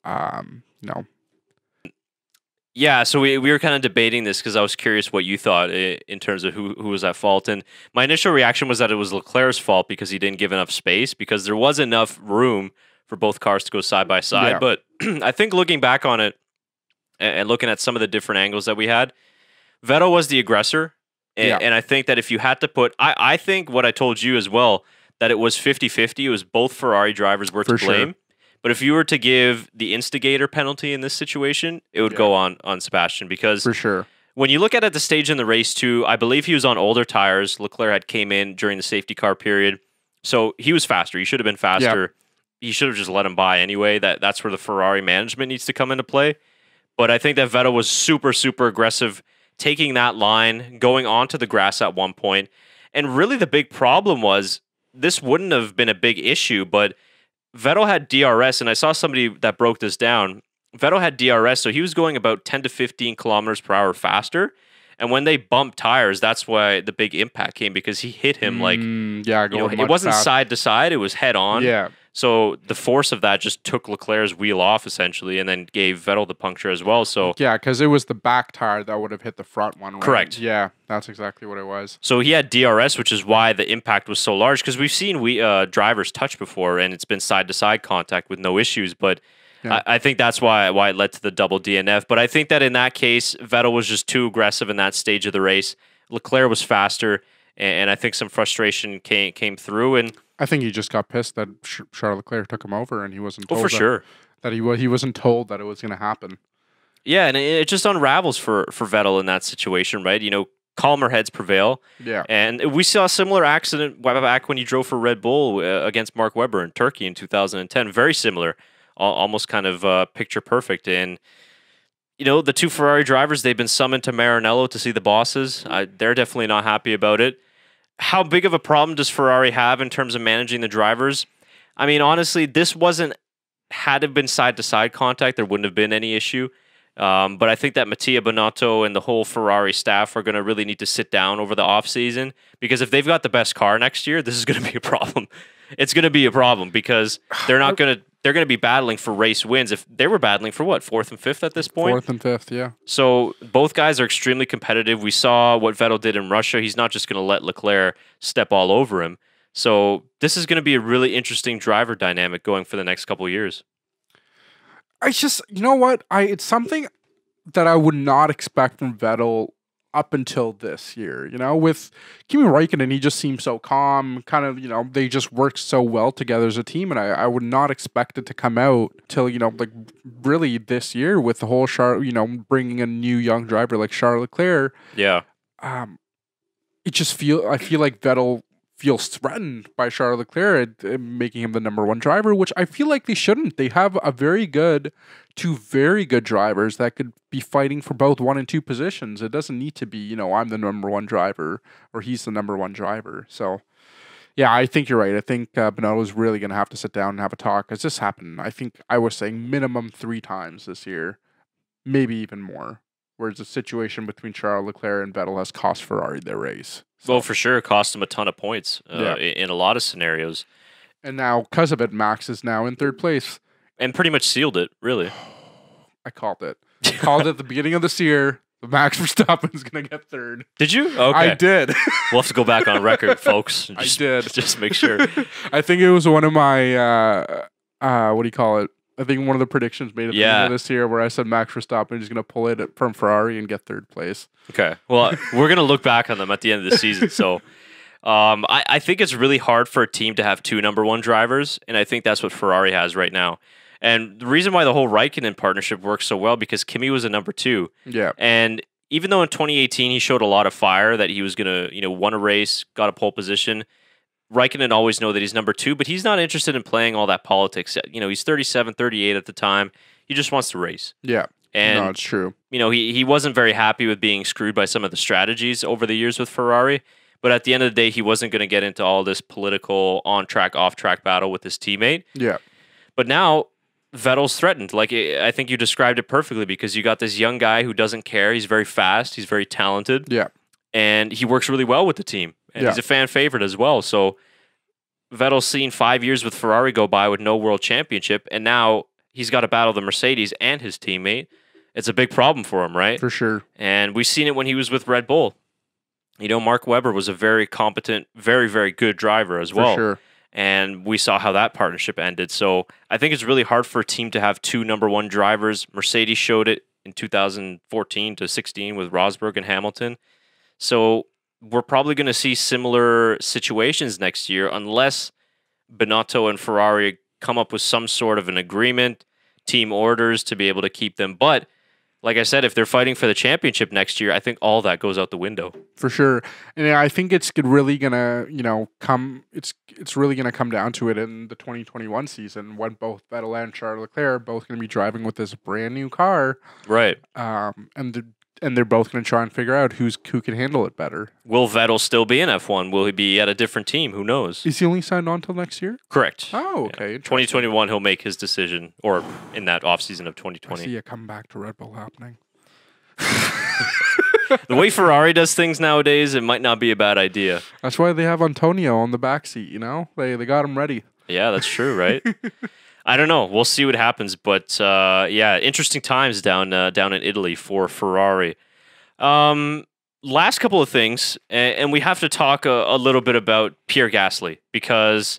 Yeah, so we were kind of debating this because I was curious what you thought in terms of who was at fault. And my initial reaction was that it was Leclerc's fault because he didn't give enough space, because there was enough room for both cars to go side by side. Yeah. But I think looking back on it and looking at some of the different angles that we had, Vettel was the aggressor. And I think that if you had to put, I think what I told you as well, that it was 50-50. It was both Ferrari drivers were to blame. Sure. But if you were to give the instigator penalty in this situation, it would go on Sebastian, because for sure, when you look at the stage in the race too, I believe he was on older tires. Leclerc had came in during the safety car period, so he was faster. He should have been faster. Yep. He should have just let him by anyway. That's where the Ferrari management needs to come into play. But I think that Vettel was super, super aggressive, taking that line, going onto the grass at one point. And really the big problem was, this wouldn't have been a big issue, but Vettel had DRS, and I saw somebody that broke this down. Vettel had DRS, so he was going about 10 to 15 kilometers per hour faster. And when they bumped tires, that's why the big impact came, because he hit him it wasn't side to side, it was head on. Yeah. So the force of that just took Leclerc's wheel off, essentially, and then gave Vettel the puncture as well. So yeah, because it was the back tire that would have hit the front one, right? Correct. Yeah, that's exactly what it was. So he had DRS, which is why the impact was so large, because we've seen drivers touch before, and it's been side-to-side contact with no issues, but I think that's why it led to the double DNF. But I think that in that case, Vettel was just too aggressive in that stage of the race. Leclerc was faster, and I think some frustration came through, and I think he just got pissed that Charles Leclerc took him over, and he wasn't told that he wasn't told that it was going to happen. Yeah, and it just unravels for Vettel in that situation, right? Calmer heads prevail. Yeah. And we saw a similar accident back when he drove for Red Bull against Mark Webber in Turkey in 2010. Very similar, almost kind of picture perfect. And the two Ferrari drivers, they've been summoned to Maranello to see the bosses. They're definitely not happy about it. How big of a problem does Ferrari have in terms of managing the drivers? I mean, honestly, this had it been side-to-side contact, there wouldn't have been any issue. But I think that Mattia Binotto and the whole Ferrari staff are going to really need to sit down over the offseason, because if they've got the best car next year, this is going to be a problem. it's going to be a problem because they're going to be battling for race wins. If they were battling for what, 4th and 5th at this point? 4th and 5th, yeah. So both guys are extremely competitive. We saw what Vettel did in Russia. He's not just going to let Leclerc step all over him. So this is going to be a really interesting driver dynamic going for the next couple of years. I just, you know what? It's something that I would not expect from Vettel up until this year. You know, with Kimi Räikkönen, he just seems so calm, kind of, you know, they just work so well together as a team. And I would not expect it to come out till, you know, like really this year with the whole, bringing a new young driver like Charles Leclerc. Yeah. I feel like Vettel feels threatened by Charles Leclerc making him the number one driver, which I feel like they shouldn't. They have two very good drivers that could be fighting for both 1 and 2 positions. It doesn't need to be, you know, I'm the number one driver or he's the number one driver. So, yeah, I think you're right. I think Binotto's really going to have to sit down and have a talk. Because this happened, I think I was saying minimum 3 times this year, maybe even more. Whereas the situation between Charles Leclerc and Vettel has cost Ferrari their race. So. Well, for sure, it cost them a ton of points in a lot of scenarios. And now, because of it, Max is now in 3rd place. And pretty much sealed it, really. I called it. Called it at the beginning of this year. Max Verstappen is going to get 3rd. Did you? Okay. I did. We'll have to go back on record, folks. I did. Just make sure. I think it was one of my, what do you call it? I think one of the predictions made at the end of this year where I said Max Verstappen is going to pull it from Ferrari and get 3rd place. Okay. Well, we're going to look back on them at the end of the season. So I think it's really hard for a team to have 2 number one drivers, and I think that's what Ferrari has right now. And the reason why the whole Raikkonen partnership works so well because Kimi was a number 2. Yeah. And even though in 2018 he showed a lot of fire that he was going to, you know, won a race, got a pole position, Raikkonen always know that he's number 2, but he's not interested in playing all that politics. You know, he's 37, 38 at the time. He just wants to race. Yeah. And, no, it's true. You know, he wasn't very happy with being screwed by some of the strategies over the years with Ferrari. But at the end of the day, he wasn't going to get into all this political on-track, off-track battle with his teammate. Yeah. But now Vettel's threatened. Like, I think you described it perfectly because you got this young guy who doesn't care. He's very fast. He's very talented. Yeah. And he works really well with the team. And he's a fan favorite as well. So Vettel's seen 5 years with Ferrari go by with no world championship. And now he's got to battle the Mercedes and his teammate. It's a big problem for him, right? For sure. And we've seen it when he was with Red Bull. You know, Mark Webber was a very competent, very, very good driver as well. For sure. And we saw how that partnership ended. So I think it's really hard for a team to have 2 number one drivers. Mercedes showed it in 2014 to 16 with Rosberg and Hamilton. So we're probably going to see similar situations next year unless Binotto and Ferrari come up with some sort of an agreement, team orders to be able to keep them. But like I said, if they're fighting for the championship next year, I think all that goes out the window. For sure. And I think it's really going to, it's really going to come down to it in the 2021 season when both Vettel and Charles Leclerc are both going to be driving with this brand new car. Right. And they're both going to try and figure out who can handle it better. Will Vettel still be in F1? Will he be at a different team? Who knows? Is he only signed on till next year? Correct. Oh, okay. Yeah. 2021, he'll make his decision, or in that offseason of 2020. I see a comeback to Red Bull happening. The way Ferrari does things nowadays, it might not be a bad idea. That's why they have Antonio on the backseat, you know? They got him ready. Yeah, that's true, right? I don't know. We'll see what happens, but yeah, interesting times down in Italy for Ferrari. Last couple of things, and we have to talk a little bit about Pierre Gasly because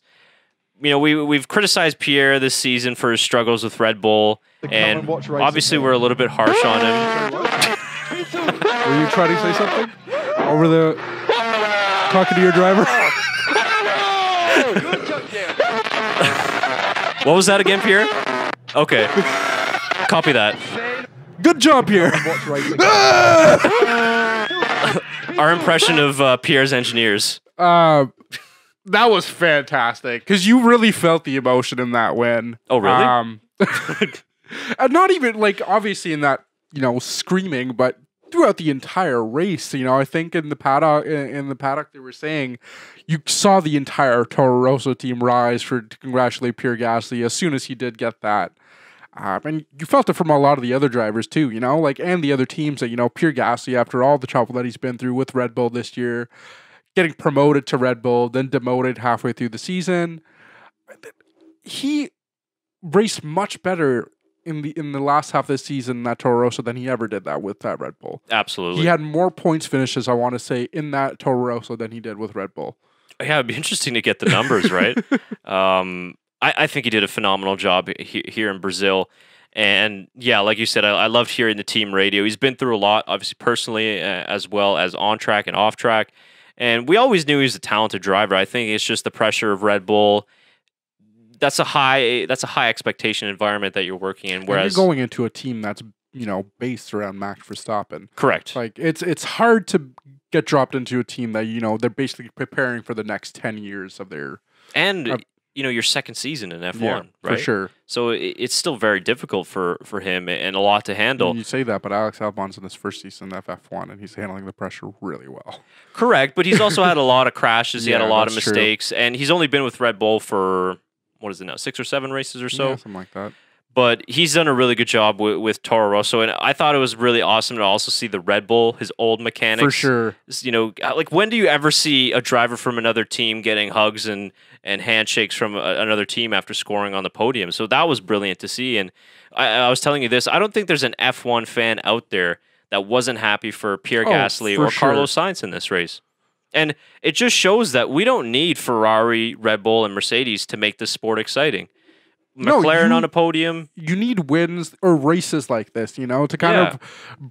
you know we've criticized Pierre this season for his struggles with Red Bull, and obviously we're a little bit harsh on him. Were you trying to say something over the talking to your driver? What was that again, Pierre? Okay. Copy that. Good job, Pierre. Our impression of Pierre's engineers. That was fantastic because you really felt the emotion in that win. Oh, really? And not even like obviously in that screaming, but throughout the entire race. I think in the paddock they were saying you saw the entire Toro Rosso team rise to congratulate Pierre Gasly as soon as he did get that. And you felt it from a lot of the other drivers too, and the other teams that, Pierre Gasly, after all the trouble that he's been through with Red Bull this year, getting promoted to Red Bull, then demoted halfway through the season, he raced much better in the last half of the season at Toro Rosso than he ever did that with that Red Bull. Absolutely. He had more points finishes, I want to say, in that Toro Rosso than he did with Red Bull. Yeah, it'd be interesting to get the numbers, right? I think he did a phenomenal job here in Brazil. And yeah, like you said, I loved hearing the team radio. He's been through a lot, obviously personally, as well as on track and off track. And we always knew he was a talented driver. I think it's just the pressure of Red Bull. That's a high expectation environment that you're working in. Whereas and you're going into a team that's based around Max Verstappen. Correct. Like it's hard to get dropped into a team that they're basically preparing for the next 10 years of their your second season in F1, yeah, right? For sure. So it's still very difficult for him and a lot to handle. You say that, but Alex Albon's in his first season of F1, and he's handling the pressure really well. Correct, but he's also had a lot of crashes. He had a lot of mistakes, true. And he's only been with Red Bull for, what is it now, 6 or 7 races or so? Yeah, something like that. But he's done a really good job with Toro Rosso, and I thought it was really awesome to also see the Red Bull, his old mechanics. For sure. Like when do you ever see a driver from another team getting hugs and handshakes from another team after scoring on the podium? So that was brilliant to see. And I was telling you this, I don't think there's an F1 fan out there that wasn't happy for Pierre Gasly or Carlos Sainz in this race. And it just shows that we don't need Ferrari, Red Bull, and Mercedes to make this sport exciting. McLaren on a podium. You need wins or races like this, to kind of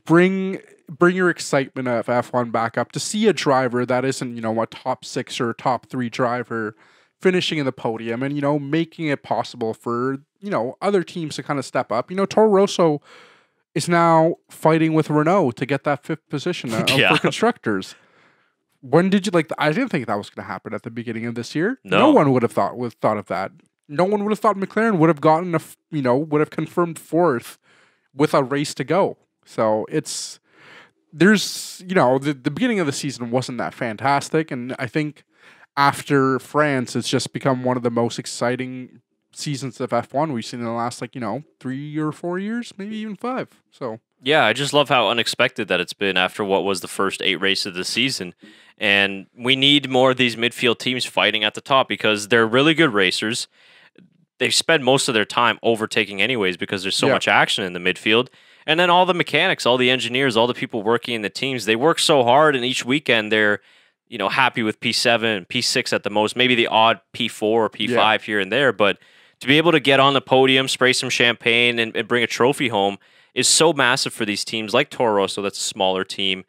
bring your excitement of F1 back up. To see a driver that isn't, a top 6 or top 3 driver finishing in the podium and, making it possible for, other teams to kind of step up. Toro Rosso is now fighting with Renault to get that 5th position for constructors. When did you I didn't think that was going to happen at the beginning of this year. No one would have thought of that. No one would have thought McLaren would have gotten would have confirmed 4th with a race to go. So the beginning of the season wasn't that fantastic. And I think after France, it's just become one of the most exciting seasons of F1 we've seen in the last 3 or 4 years, maybe even 5. So yeah, I just love how unexpected that it's been after what was the first 8 races of the season. And we need more of these midfield teams fighting at the top because they're really good racers. They spend most of their time overtaking anyways because there's so much action in the midfield. And then all the mechanics, all the engineers, all the people working in the teams, they work so hard, and each weekend they're happy with P7, P6 at the most, maybe the odd P4 or P5 here and there. But to be able to get on the podium, spray some champagne, and bring a trophy home is so massive for these teams like Toro Rosso, that's a smaller team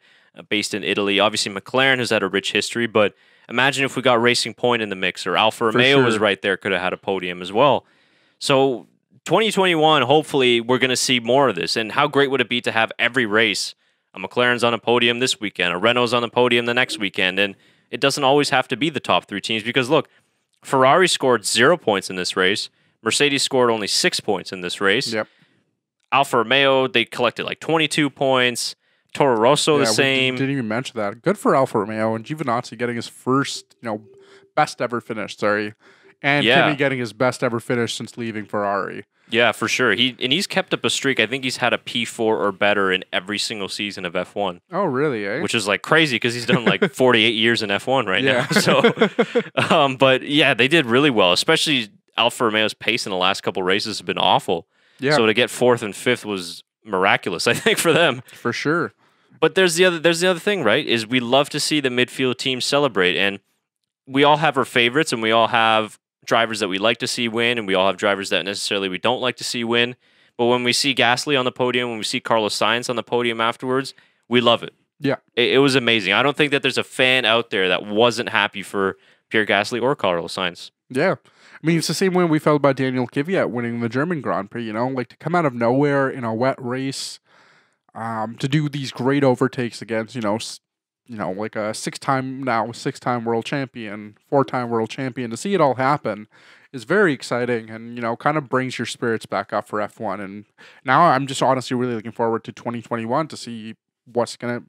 based in Italy. Obviously, McLaren has had a rich history, but imagine if we got Racing Point in the mix, or Alfa Romeo was right there, could have had a podium as well. So 2021, hopefully, we're going to see more of this. And how great would it be to have every race, a McLaren's on a podium this weekend, a Renault's on the podium the next weekend, and it doesn't always have to be the top 3 teams because, look, Ferrari scored 0 points in this race. Mercedes scored only 6 points in this race. Yep. Alfa Romeo, they collected 22 points. Toro Rosso the same. We didn't even mention that. Good for Alfa Romeo and Giovinazzi getting his first, best ever finish. And Kimi getting his best ever finish since leaving Ferrari. Yeah, for sure. He's kept up a streak. I think he's had a P4 or better in every single season of F1. Oh, really? Eh? Which is crazy because he's done 48 years in F1 right now. So, but yeah, they did really well. Especially Alfa Romeo's pace in the last couple races has been awful. Yeah. So to get 4th and 5th was miraculous, I think, for them. For sure. But there's the other thing, right? Is we love to see the midfield team celebrate, and we all have our favorites, and we all have drivers that we like to see win, and we all have drivers that necessarily we don't like to see win. But when we see Gasly on the podium, when we see Carlos Sainz on the podium afterwards, we love it. Yeah. It was amazing. I don't think that there's a fan out there that wasn't happy for Pierre Gasly or Carlos Sainz. Yeah. I mean, it's the same way we felt about Daniel Kvyat winning the German Grand Prix, to come out of nowhere in a wet race, to do these great overtakes against, a 6-time world champion, 4-time world champion, to see it all happen is very exciting and, kind of brings your spirits back up for F1. And now I'm just honestly really looking forward to 2021 to see what's gonna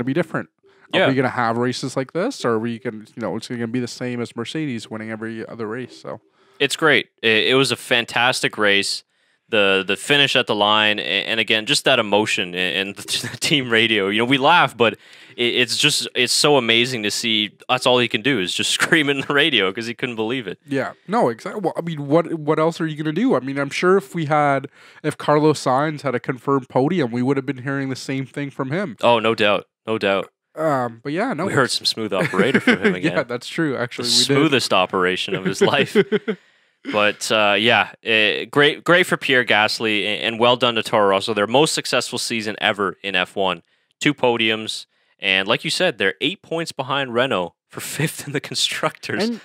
be different. Are we gonna have races like this, or are we gonna, it's gonna be the same as Mercedes winning every other race? So it's great. It was a fantastic race. the finish at the line, and again, just that emotion and the team radio. We laugh, but it's so amazing to see. That's all he can do is just scream in the radio because he couldn't believe it. Yeah, no, exactly. Well, I mean, what else are you going to do? I mean, I'm sure if Carlos Sainz had a confirmed podium, we would have been hearing the same thing from him. Oh, no doubt, no doubt. But yeah, no, we heard some smooth operator from him again. Yeah, that's true. Actually, the smoothest operation of his life. But great for Pierre Gasly, and well done to Toro Rosso. Their most successful season ever in F1. 2 podiums, and like you said, they're 8 points behind Renault for 5th in the constructors. And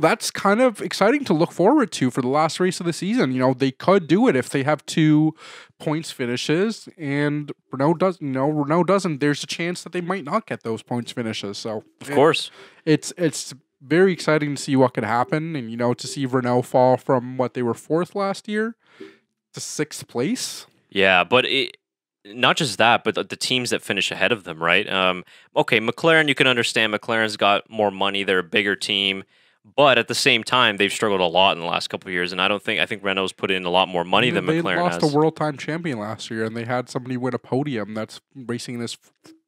that's kind of exciting to look forward to for the last race of the season. They could do it if they have 2 points finishes, and Renault doesn't. There's a chance that they might not get those points finishes. So of course, it's very exciting to see what could happen, and to see Renault fall from what they were 4th last year to 6th place. Yeah, but not just that, but the teams that finish ahead of them, right? Okay, McLaren, you can understand. McLaren's got more money; they're a bigger team, but at the same time, they've struggled a lot in the last couple of years. And I think Renault's put in a lot more money than McLaren has. They lost a world time champion last year, and they had somebody win a podium that's racing this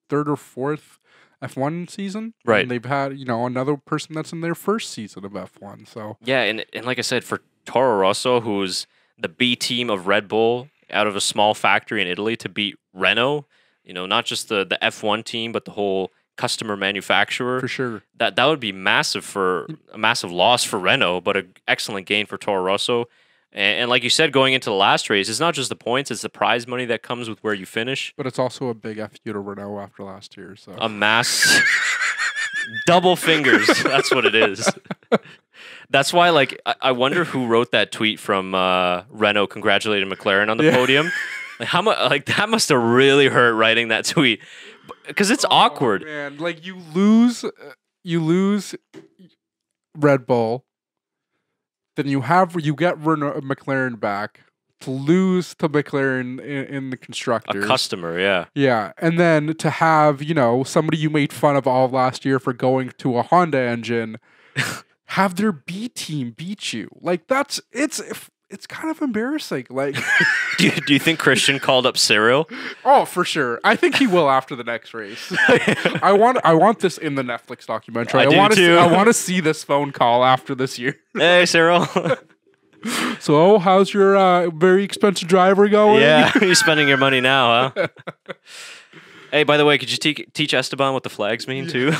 3rd or 4th F1 season, right? And they've had another person that's in their 1st season of F1. So yeah, and like I said, for Toro Rosso, who's the B team of Red Bull out of a small factory in Italy, to beat Renault, not just the F1 team, but the whole customer manufacturer, for sure, that would be a massive loss for Renault, but an excellent gain for Toro Rosso. And like you said, going into the last race, it's not just the points, it's the prize money that comes with where you finish. But it's also a big F you to Renault after last year. So a mass double fingers. That's what it is. That's why, I wonder who wrote that tweet from Renault congratulating McLaren on the podium. How much? That must have really hurt writing that tweet, because it's awkward. Man, you lose Red Bull. Then you get McLaren back to lose to McLaren in the constructors. A customer, yeah. Yeah, and then to have, somebody you made fun of all last year for going to a Honda engine, have their B team beat you. It's kind of embarrassing. Do you think Christian called up Cyril? Oh, for sure. I think he will after the next race. I want this in the Netflix documentary. I want to see this phone call after this year. Hey, Cyril. So, how's your very expensive driver going? Yeah, you're spending your money now, huh? Hey, by the way, could you teach Esteban what the flags mean too?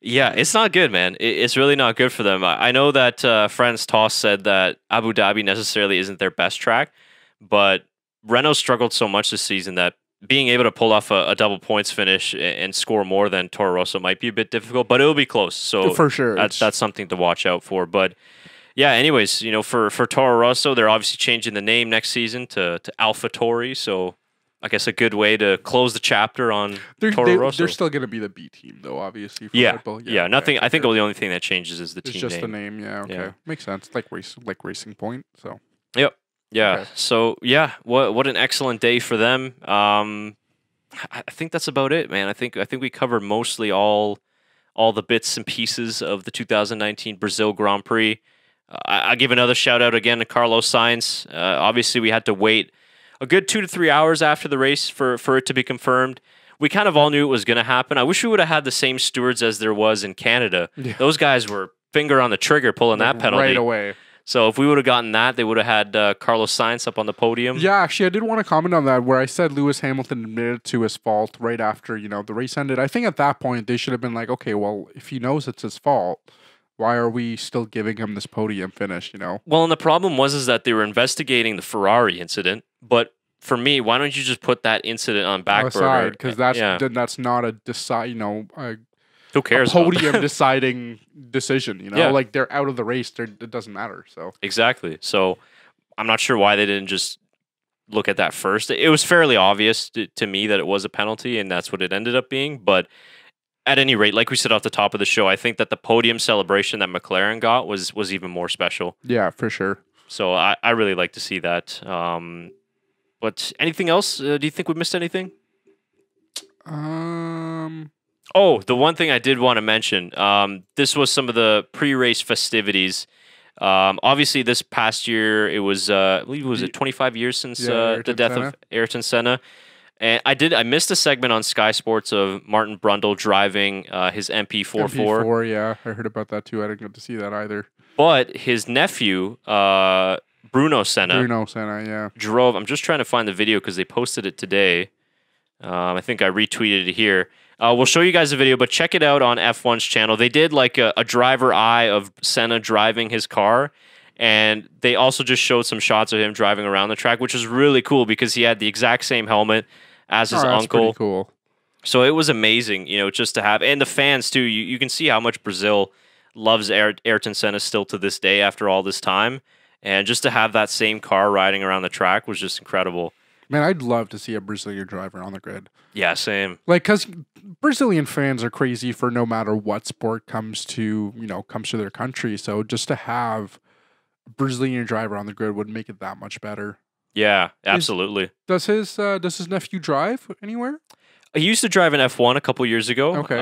Yeah, it's not good, man. It's really not good for them. I know that Franz Tost said that Abu Dhabi necessarily isn't their best track, but Renault struggled so much this season that being able to pull off a double points finish and score more than Toro Rosso might be a bit difficult, but it'll be close. So for sure, that's something to watch out for. But yeah, anyways, for Toro Rosso, they're obviously changing the name next season to AlphaTauri. So I guess a good way to close the chapter on Toro Rosso. They're still going to be the B team, though, obviously. For yeah, Red Bull. Yeah. Nothing. Okay, I think the only thing that changes is the team name. It's just the name. Yeah. Okay. Yeah. Makes sense. Like Racing Point. So. Yep. Yeah. Okay. So yeah, what an excellent day for them. I think that's about it, man. I think we covered mostly all the bits and pieces of the 2019 Brazil Grand Prix. I give another shout out again to Carlos Sainz. Obviously, we had to wait a good 2 to 3 hours after the race for it to be confirmed. We kind of all knew it was going to happen. I wish we would have had the same stewards as there was in Canada. Yeah. Those guys were finger on the trigger pulling that penalty right away. So if we would have gotten that, they would have had Carlos Sainz up on the podium. Yeah, actually, I did want to comment on that where I said Lewis Hamilton admitted to his fault right after, the race ended. I think at that point they should have been like, okay, well, if he knows it's his fault, why are we still giving him this podium finish, Well, and the problem was that they were investigating the Ferrari incident, but for me, why don't you just put that incident on back burner? Because that's not a who cares? A podium deciding decision, Yeah. They're out of the race, it doesn't matter. So exactly. So I'm not sure why they didn't just look at that first. It was fairly obvious to me that it was a penalty, and that's what it ended up being. But at any rate, like we said off the top of the show, I think that the podium celebration that McLaren got was even more special. Yeah, for sure. So I really like to see that. But anything else? Do you think we missed anything? Oh, the one thing I did want to mention. This was some of the pre-race festivities. Obviously, this past year, it was, I believe it was 25 years since the death of Ayrton Senna. And I missed a segment on Sky Sports of Martin Brundle driving his MP44. MP4, yeah. I heard about that too. I didn't get to see that either. But his nephew, Bruno Senna, yeah. drove. I'm just trying to find the video because they posted it today. I think I retweeted it here. We'll show you guys the video, but check it out on F1's channel. They did like a driver eye of Senna driving his car, and they also just showed some shots of him driving around the track, which was really cool because he had the exact same helmet as his uncle. Pretty cool. So it was amazing, just to have, and the fans too. You can see how much Brazil loves Ayrton Senna still to this day after all this time, and just to have that same car riding around the track was just incredible. Man, I'd love to see a Brazilian driver on the grid. Yeah, same. Like, because Brazilian fans are crazy for no matter what sport comes to their country. So just to have a Brazilian driver on the grid would make it that much better. Yeah, absolutely. Does his nephew drive anywhere? He used to drive an F1 a couple years ago. Okay.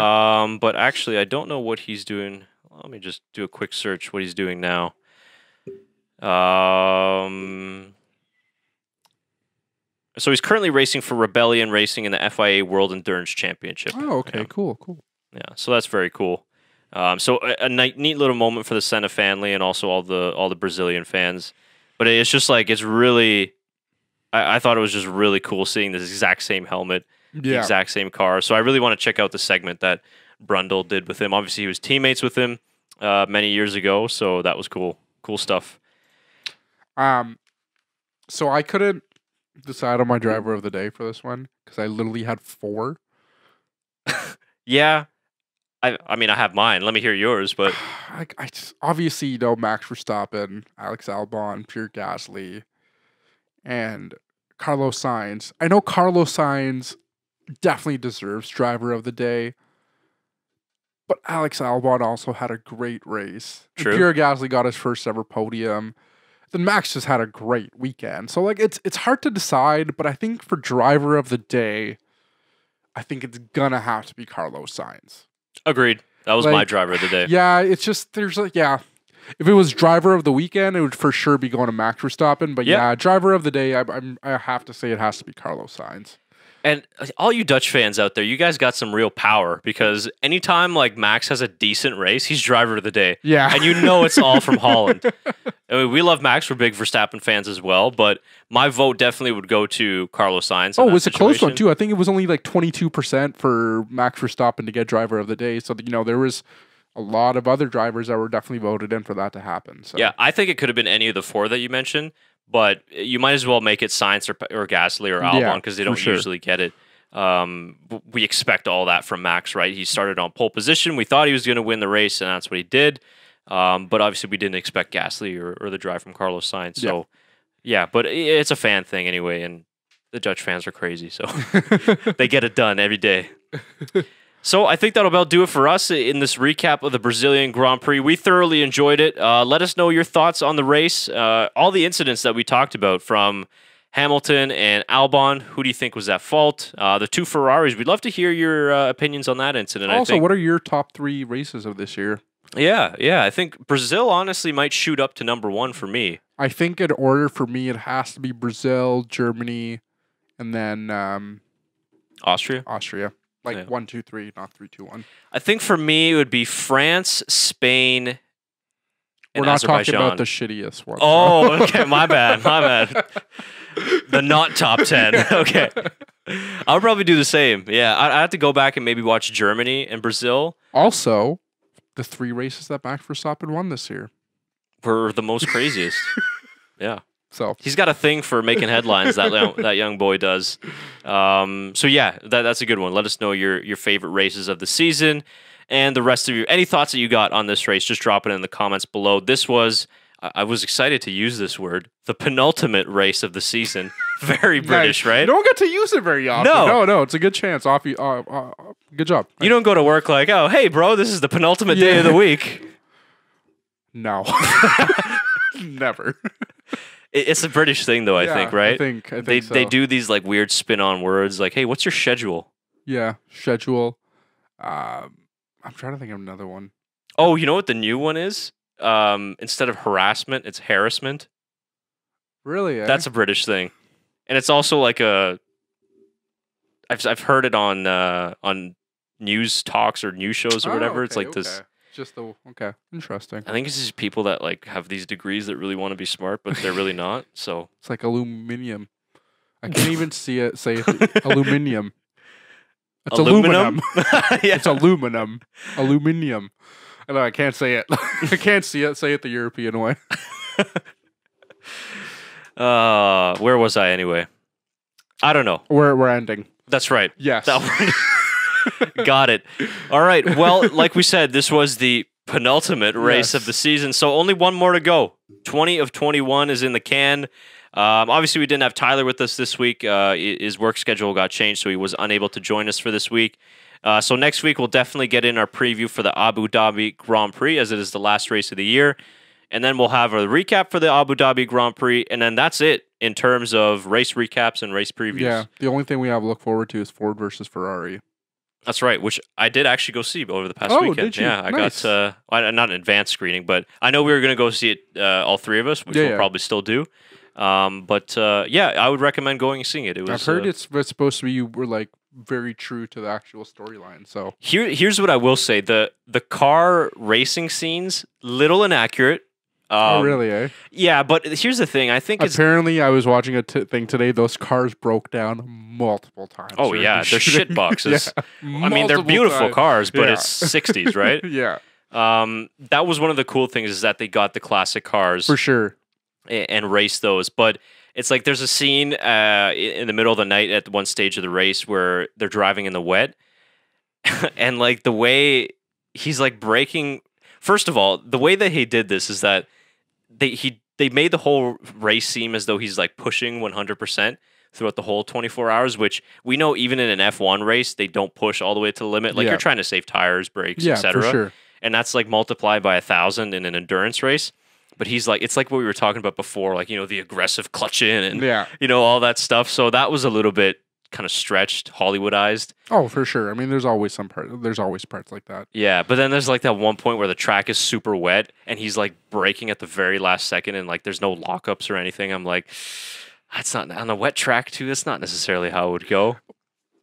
But actually, I don't know what he's doing. Let me just do a quick search what he's doing now. So he's currently racing for Rebellion Racing in the FIA World Endurance Championship. Oh, okay, cool. Yeah, so that's very cool. So a neat little moment for the Senna family and also all the Brazilian fans. But it's just like it's really, I thought it was just really cool seeing this exact same helmet, the exact same car. So I really want to check out the segment that Brundle did with him. Obviously, he was teammates with him many years ago, so that was cool. Cool stuff. So I couldn't decide on my driver of the day for this one because I literally had 4. Yeah. I mean, I have mine. Let me hear yours, but I obviously, Max Verstappen, Alex Albon, Pierre Gasly, and Carlos Sainz. I know Carlos Sainz definitely deserves driver of the day, but Alex Albon also had a great race. True. And Pierre Gasly got his first ever podium. Then Max just had a great weekend. So like it's hard to decide, but I think for driver of the day, I think it's gonna have to be Carlos Sainz. Agreed. That was my driver of the day. Yeah, it's just there's like if it was driver of the weekend, it would for sure be going to Max Verstappen. But yeah, driver of the day, I have to say it has to be Carlos Sainz. And all you Dutch fans out there, you guys got some real power because anytime like Max has a decent race, he's driver of the day. Yeah. And it's all from Holland. I mean, we love Max. We're big Verstappen fans as well, but my vote definitely would go to Carlos Sainz. Oh, it was a close one too. I think it was only like 22% for Max Verstappen to get driver of the day. So, there was a lot of other drivers that were definitely voted in for that to happen. So. Yeah, I think it could have been any of the 4 that you mentioned. But you might as well make it Sainz or Gasly or Albon because they don't usually get it. We expect all that from Max, right? He started on pole position. We thought he was going to win the race, and that's what he did. But obviously, we didn't expect Gasly or the drive from Carlos Sainz. So, but it's a fan thing anyway, and the Dutch fans are crazy, so they get it done every day. So I think that'll about do it for us in this recap of the Brazilian Grand Prix. We thoroughly enjoyed it. Let us know your thoughts on the race, all the incidents that we talked about from Hamilton and Albon. Who do you think was at fault? The 2 Ferraris. We'd love to hear your opinions on that incident. Also, what are your top 3 races of this year? Yeah. I think Brazil honestly might shoot up to number 1 for me. I think in order for me, it has to be Brazil, Germany, and then Austria. Like 1, 2, 3, not 3, 2, 1. I think for me it would be France, Spain, and We're not Azerbaijan. talking about the shittiest one. Oh, okay, my bad. The not top 10. Okay. I'll probably do the same. Yeah, I have to go back and maybe watch Germany and Brazil. Also, the 3 races that Max Verstappen won this year were the most craziest. Yeah. So he's got a thing for making headlines. that young boy does. So yeah, that's a good one. Let us know your favorite races of the season and the rest of you. Any thoughts that you got on this race? Just drop it in the comments below. This was I was excited to use this word. The penultimate race of the season. Very British, right? You don't get to use it very often. No, it's a good chance. Good job. You don't go to work like, oh, hey, bro, this is the penultimate day of the week. No. Never. It's a British thing, though, I think, right? I think so. They do these like weird spin-on words like, hey, what's your schedule? Yeah, schedule. I'm trying to think of another one. Oh, you know what the new one is? instead of harassment, it's harassment. Really? That's a British thing, and it's also like I've heard it on news talks or news shows or whatever. It's like this. Just the interesting. I think it's just people that like have these degrees that really want to be smart, but they're really not. So it's like aluminium. I can't even see it. Say it. Aluminium. It's aluminum. Yeah. It's aluminum. Aluminium. I know I can't say it. I can't see it. Say it the European way. Where was I anyway? I don't know. We're ending. That's right. Yes. Got it. All right. Well, like we said, this was the penultimate race of the season, so only one more to go. 20 of 21 is in the can. Obviously, we didn't have Tyler with us this week. His work schedule got changed, so he was unable to join us for this week. So next week, we'll definitely get in our preview for the Abu Dhabi Grand Prix, as it is the last race of the year. And then we'll have a recap for the Abu Dhabi Grand Prix, and then that's it in terms of race recaps and race previews. Yeah, the only thing we have to look forward to is Ford versus Ferrari. That's right, which I did actually go see over the past weekend. Did you? Yeah, I Nice. got not an advanced screening, but I know we were going to go see it, all three of us, which we'll probably still do. But I would recommend going and seeing it. I've heard it's supposed to be like very true to the actual storyline. So here's what I will say: the car racing scenes little inaccurate. Really, eh? Yeah, but here's the thing. I think apparently I was watching a thing today. Those cars broke down multiple times. Oh yeah, they're shit boxes. I mean, they're beautiful cars, but it's 60s, right? Yeah. That was one of the cool things is that they got the classic cars for sure and raced those. But it's like there's a scene in the middle of the night at one stage of the race where they're driving in the wet, and like the way he's like braking. First of all, the way that he did this is that they made the whole race seem as though he's like pushing 100% throughout the whole 24 hours, which we know even in an F1 race, they don't push all the way to the limit. Like you're trying to save tires, brakes, etc. For sure. And that's like multiplied by 1,000 in an endurance race. But he's like, it's like what we were talking about before, like, you know, the aggressive clutch in and, you know, all that stuff. So that was a little bit kind of stretched, Hollywoodized. Oh, for sure. I mean, there's always parts like that. Yeah, but then there's like that one point where the track is super wet and he's like braking at the very last second and like there's no lockups or anything. I'm like, that's not on a wet track too. That's not necessarily how it would go.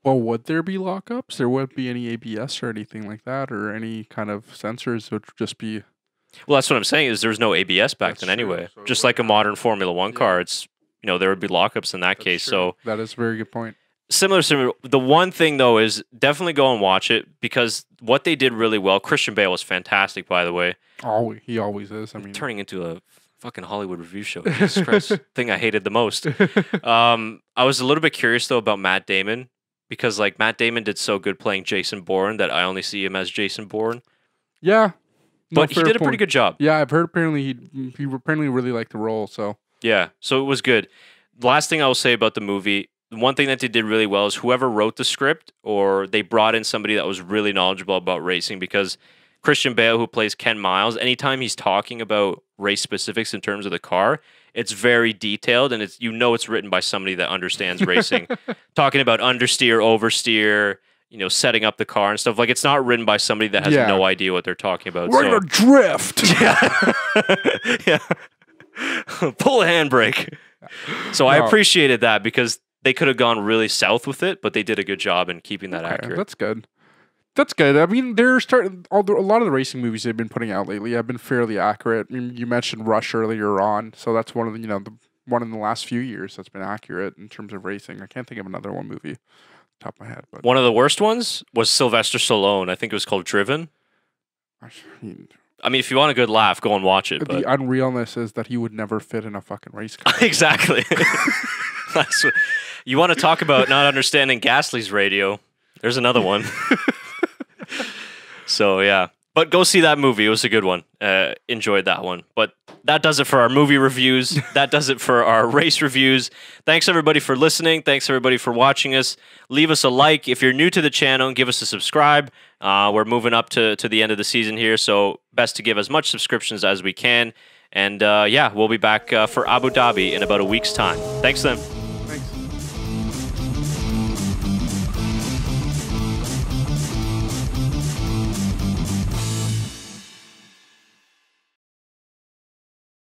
Well, would there be lockups? There wouldn't be any ABS or anything like that, or any kind of sensors. It would just be. Well, that's what I'm saying. Is there's no ABS back then anyway. So just like a modern Formula One car, it's there would be lockups in that case. True. So that is a very good point. Similar. The one thing though is definitely go and watch it because what they did really well. Christian Bale was fantastic, by the way. Oh, he always is. I mean, turning into a fucking Hollywood review show. Jesus Christ, thing I hated the most. I was a little bit curious though about Matt Damon because like Matt Damon did so good playing Jason Bourne that I only see him as Jason Bourne. Yeah, but he did a pretty good job. Yeah, I've heard apparently he apparently really liked the role. So yeah, so it was good. The last thing I will say about the movie. One thing that they did really well is whoever wrote the script or they brought in somebody that was really knowledgeable about racing because Christian Bale, who plays Ken Miles, anytime he's talking about race specifics in terms of the car, it's very detailed and it's written by somebody that understands racing. Talking about understeer, oversteer, setting up the car and stuff. Like it's not written by somebody that has no idea what they're talking about. We're gonna drift. Yeah. Yeah. Pull a handbrake. So I appreciated that because they could have gone really south with it, but they did a good job in keeping that accurate. That's good. That's good. I mean, they're starting. A lot of the racing movies they've been putting out lately have been fairly accurate. I mean, you mentioned Rush earlier on, so that's one of the the one in the last few years that's been accurate in terms of racing. I can't think of another one movie, top of my head. But one of the worst ones was Sylvester Stallone. I think it was called Driven. I mean, if you want a good laugh, go and watch it. The but unrealness is that he would never fit in a fucking race car. Exactly. That's what, you want to talk about not understanding Gasly's radio. There's another one. So, yeah. But go see that movie. It was a good one. Enjoyed that one. But that does it for our movie reviews. That does it for our race reviews. Thanks, everybody, for listening. Thanks, everybody, for watching us. Leave us a like. If you're new to the channel, give us a subscribe. We're moving up to the end of the season here, so best to give as much subscriptions as we can. And, we'll be back for Abu Dhabi in about a week's time. Thanks, then.